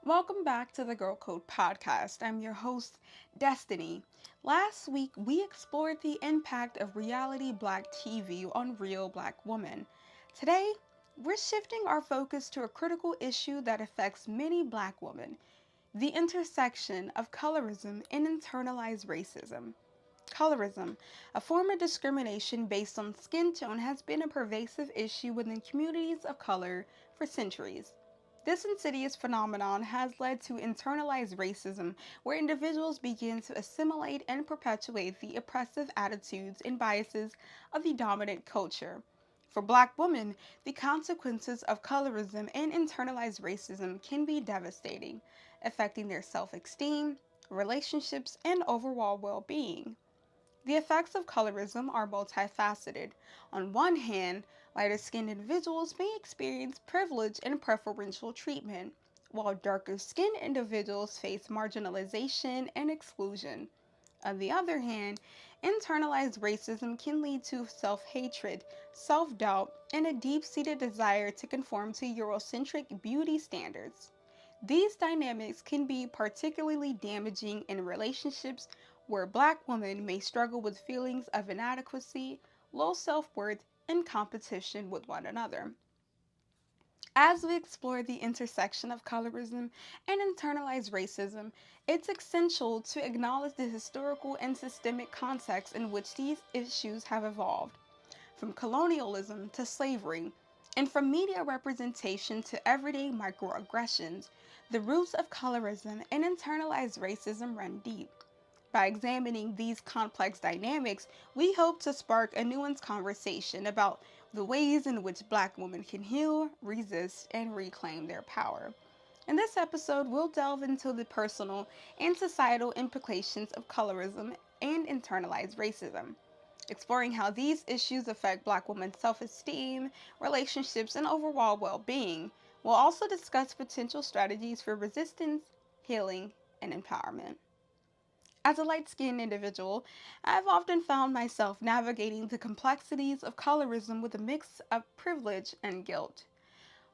Welcome back to the Gworl Code Podcast. I'm your host, Destiny. Last week, we explored the impact of reality black TV on real black women. Today, we're shifting our focus to a critical issue that affects many black women: the intersection of colorism and internalized racism. Colorism, a form of discrimination based on skin tone, has been a pervasive issue within communities of color for centuries. This insidious phenomenon has led to internalized racism, where individuals begin to assimilate and perpetuate the oppressive attitudes and biases of the dominant culture. For Black women, the consequences of colorism and internalized racism can be devastating, affecting their self esteem, relationships, and overall well being. The effects of colorism are multifaceted. On one hand, lighter skinned individuals may experience privilege and preferential treatment, while darker skinned individuals face marginalization and exclusion. On the other hand, internalized racism can lead to self hatred, self doubt, and a deep seated desire to conform to Eurocentric beauty standards. These dynamics can be particularly damaging in relationships where Black women may struggle with feelings of inadequacy, low self worth, and competition with one another. As we explore the intersection of colorism and internalized racism, it's essential to acknowledge the historical and systemic context in which these issues have evolved. From colonialism to slavery, and from media representation to everyday microaggressions, the roots of colorism and internalized racism run deep. By examining these complex dynamics, we hope to spark a nuanced conversation about the ways in which Black women can heal, resist, and reclaim their power. In this episode, we'll delve into the personal and societal implications of colorism and internalized racism, exploring how these issues affect Black women's self esteem, relationships, and overall well being. We'll also discuss potential strategies for resistance, healing, and empowerment. As a light skinned individual, I've often found myself navigating the complexities of colorism with a mix of privilege and guilt.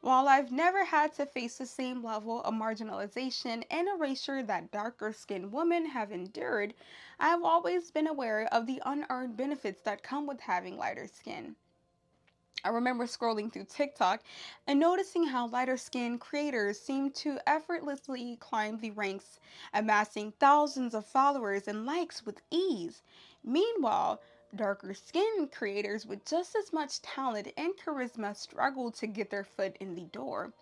While I've never had to face the same level of marginalization and erasure that darker skinned women have endured, I've always been aware of the unearned benefits that come with having lighter skin. I remember scrolling through TikTok and noticing how lighter skinned creators seem to effortlessly climb the ranks, amassing thousands of followers and likes with ease. Meanwhile, darker skinned creators with just as much talent and charisma struggle to get their foot in the door.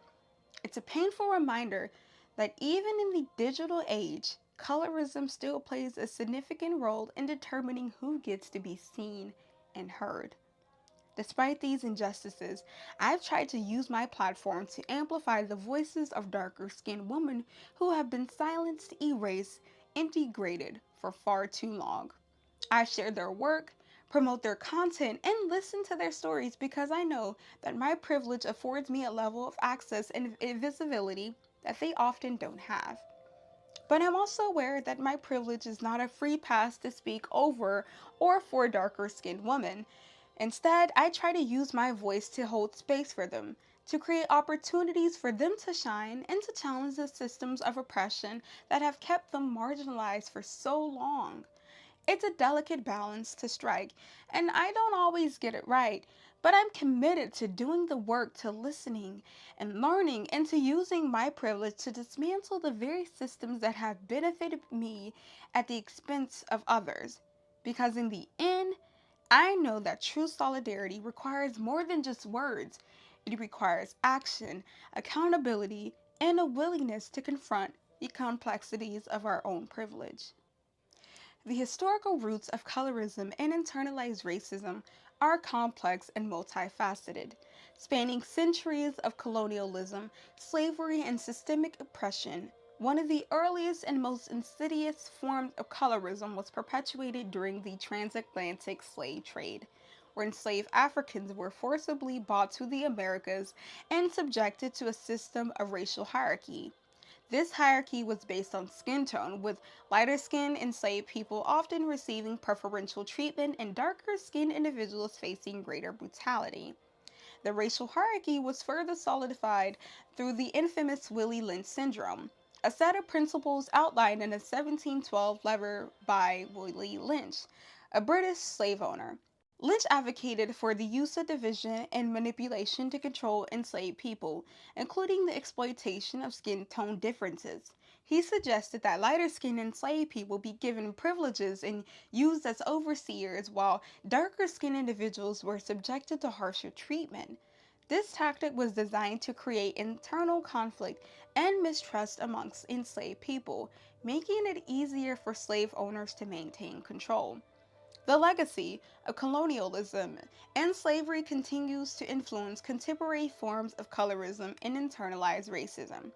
It's a painful reminder that even in the digital age, colorism still plays a significant role in determining who gets to be seen and heard. Despite these injustices, I've tried to use my platform to amplify the voices of darker skinned women who have been silenced, erased, and degraded for far too long. I share their work, promote their content, and listen to their stories because I know that my privilege affords me a level of access and visibility that they often don't have. But I'm also aware that my privilege is not a free pass to speak over or for darker skinned women. Instead, I try to use my voice to hold space for them, to create opportunities for them to shine, and to challenge the systems of oppression that have kept them marginalized for so long. It's a delicate balance to strike, and I don't always get it right, but I'm committed to doing the work, to listening and learning, and to using my privilege to dismantle the very systems that have benefited me at the expense of others. Because in the end, I know that true solidarity requires more than just words. It requires action, accountability, and a willingness to confront the complexities of our own privilege. The historical roots of colorism and internalized racism are complex and multifaceted, spanning centuries of colonialism, slavery, and systemic oppression. One of the earliest and most insidious forms of colorism was perpetuated during the transatlantic slave trade, where enslaved Africans were forcibly brought to the Americas and subjected to a system of racial hierarchy. This hierarchy was based on skin tone, with lighter skinned enslaved people often receiving preferential treatment and darker skinned individuals facing greater brutality. The racial hierarchy was further solidified through the infamous Willie Lynch syndrome, a set of principles outlined in a 1712 letter by Willie Lynch, a British slave owner. Lynch advocated for the use of division and manipulation to control enslaved people, including the exploitation of skin tone differences. He suggested that lighter skinned enslaved people be given privileges and used as overseers, while darker skinned individuals were subjected to harsher treatment. This tactic was designed to create internal conflict and mistrust amongst enslaved people, making it easier for slave owners to maintain control. The legacy of colonialism and slavery continues to influence contemporary forms of colorism and internalized racism.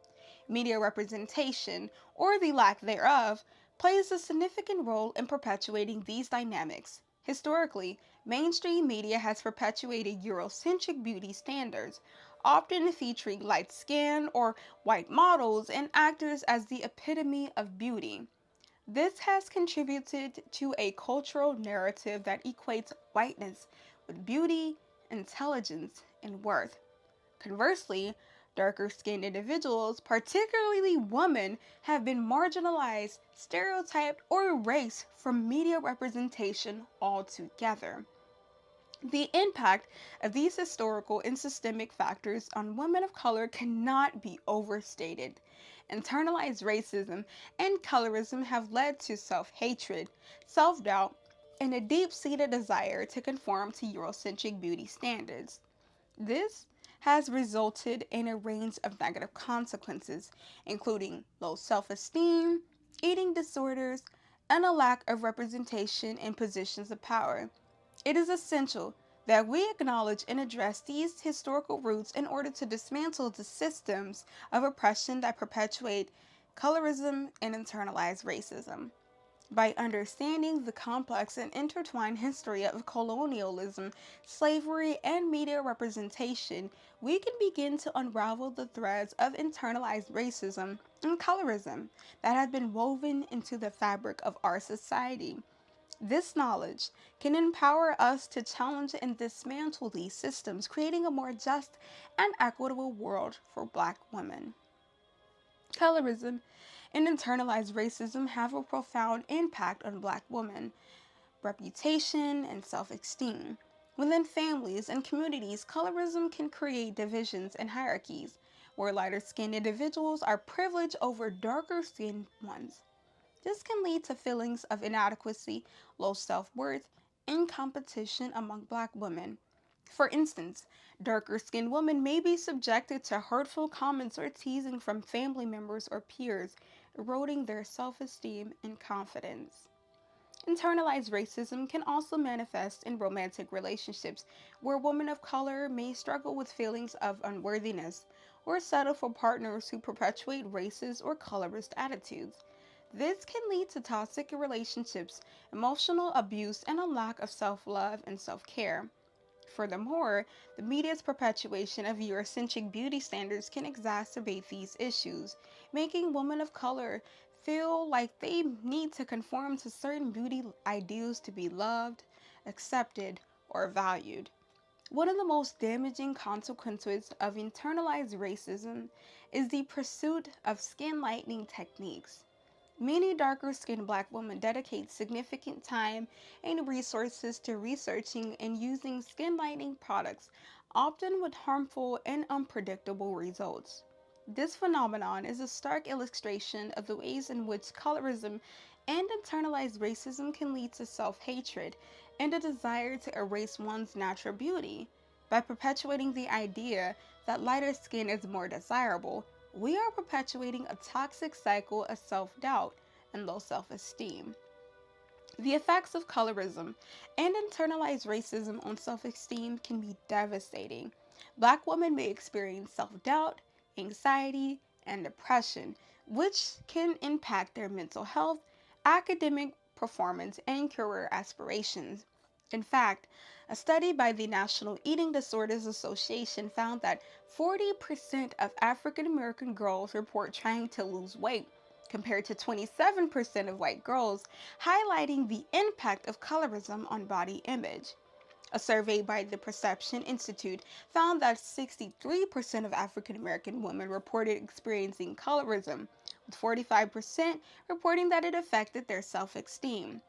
Media representation, or the lack thereof, plays a significant role in perpetuating these dynamics. Historically, mainstream media has perpetuated Eurocentric beauty standards, often featuring light skin or white models and actors as the epitome of beauty. This has contributed to a cultural narrative that equates whiteness with beauty, intelligence, and worth. Conversely, darker skinned individuals, particularly women, have been marginalized, stereotyped, or erased from media representation altogether. The impact of these historical and systemic factors on women of color cannot be overstated. Internalized racism and colorism have led to self hatred, self doubt, and a deep seated desire to conform to Eurocentric beauty standards. This has resulted in a range of negative consequences, including low self esteem, eating disorders, and a lack of representation in positions of power. It is essential that we acknowledge and address these historical roots in order to dismantle the systems of oppression that perpetuate colorism and internalized racism. By understanding the complex and intertwined history of colonialism, slavery, and media representation, we can begin to unravel the threads of internalized racism and colorism that have been woven into the fabric of our society. This knowledge can empower us to challenge and dismantle these systems, creating a more just and equitable world for Black women. Colorism and internalized racism have a profound impact on Black women, reputation, and self esteem. Within families and communities, colorism can create divisions and hierarchies, where lighter skinned individuals are privileged over darker skinned ones. This can lead to feelings of inadequacy, low self worth, and competition among Black women. For instance, darker skinned women may be subjected to hurtful comments or teasing from family members or peers, eroding their self esteem and confidence. Internalized racism can also manifest in romantic relationships, where women of color may struggle with feelings of unworthiness or settle for partners who perpetuate racist or colorist attitudes. This can lead to toxic relationships, emotional abuse, and a lack of self love and self care. Furthermore, the media's perpetuation of Eurocentric beauty standards can exacerbate these issues, making women of color feel like they need to conform to certain beauty ideals to be loved, accepted, or valued. One of the most damaging consequences of internalized racism is the pursuit of skin lightening techniques. Many darker skinned Black women dedicate significant time and resources to researching and using skin lightening products, often with harmful and unpredictable results. This phenomenon is a stark illustration of the ways in which colorism and internalized racism can lead to self hatred and a desire to erase one's natural beauty. By perpetuating the idea that lighter skin is more desirable, we are perpetuating a toxic cycle of self doubt and low self esteem. The effects of colorism and internalized racism on self esteem can be devastating. Black women may experience self doubt, anxiety, and depression, which can impact their mental health, academic performance, and career aspirations. In fact, a study by the National Eating Disorders Association found that 40% of African American girls report trying to lose weight, compared to 27% of white girls, highlighting the impact of colorism on body image. A survey by the Perception Institute found that 63% of African American women reported experiencing colorism, with 45% reporting that it affected their self esteem.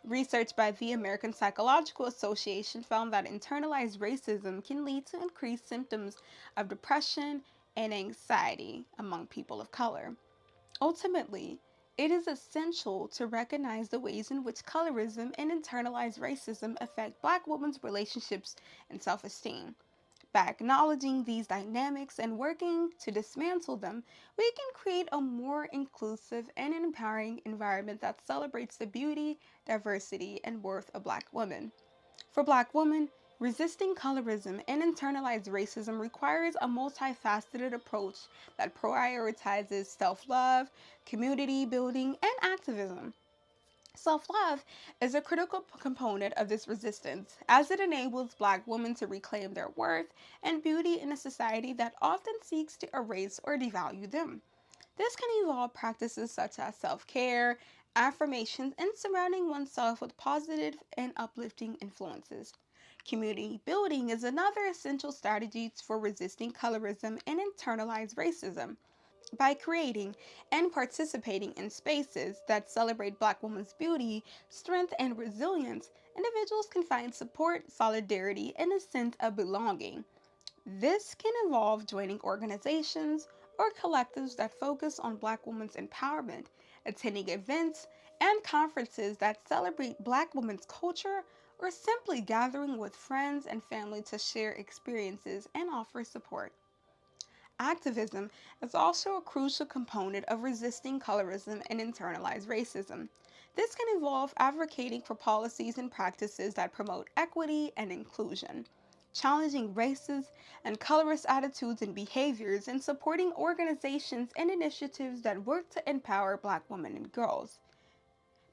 Research by the American Psychological Association found that internalized racism can lead to increased symptoms of depression and anxiety among people of color. Ultimately, it is essential to recognize the ways in which colorism and internalized racism affect Black women's relationships and self esteem. By acknowledging these dynamics and working to dismantle them, we can create a more inclusive and empowering environment that celebrates the beauty, diversity, and worth of Black women. For Black women, resisting colorism and internalized racism requires a multifaceted approach that prioritizes self love, community building, and activism. Self love is a critical component of this resistance, as it enables Black women to reclaim their worth and beauty in a society that often seeks to erase or devalue them. This can involve practices such as self care, affirmations, and surrounding oneself with positive and uplifting influences. Community building is another essential strategy for resisting colorism and internalized racism. By creating and participating in spaces that celebrate Black women's beauty, strength, and resilience, individuals can find support, solidarity, and a sense of belonging. This can involve joining organizations or collectives that focus on Black women's empowerment, attending events and conferences that celebrate Black women's culture, or simply gathering with friends and family to share experiences and offer support. Activism is also a crucial component of resisting colorism and internalized racism. This can involve advocating for policies and practices that promote equity and inclusion, challenging racist and colorist attitudes and behaviors, and supporting organizations and initiatives that work to empower Black women and girls.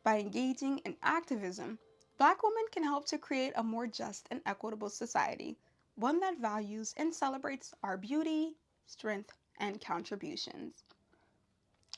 By engaging in activism, Black women can help to create a more just and equitable society, one that values and celebrates our beauty, strength, and contributions.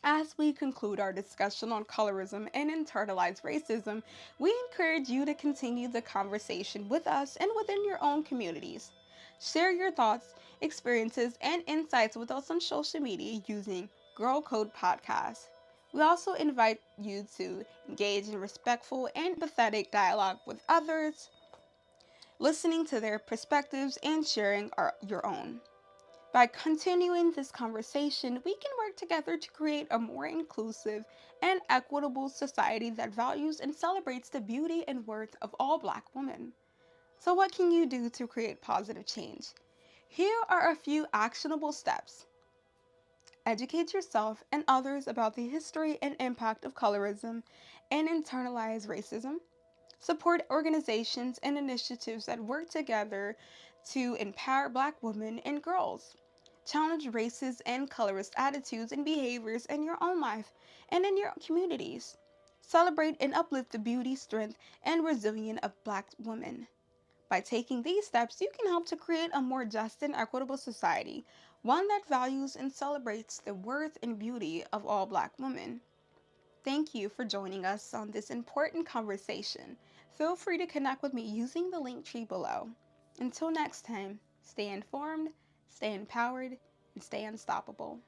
As we conclude our discussion on colorism and internalized racism, we encourage you to continue the conversation with us and within your own communities. Share your thoughts, experiences, and insights with us on social media using Gworl Code Podcast. We also invite you to engage in respectful and empathetic dialogue with others, listening to their perspectives and sharing your own. By continuing this conversation, we can work together to create a more inclusive and equitable society that values and celebrates the beauty and worth of all Black women. So, what can you do to create positive change? Here are a few actionable steps. Educate yourself and others about the history and impact of colorism and internalized racism. Support organizations and initiatives that work together to empower Black women and girls. Challenge racist and colorist attitudes and behaviors in your own life and in your communities. Celebrate and uplift the beauty, strength, and resilience of Black women. By taking these steps, you can help to create a more just and equitable society, one that values and celebrates the worth and beauty of all Black women. Thank you for joining us on this important conversation. Feel free to connect with me using the link tree below. Until next time, stay informed, stay empowered, and stay unstoppable.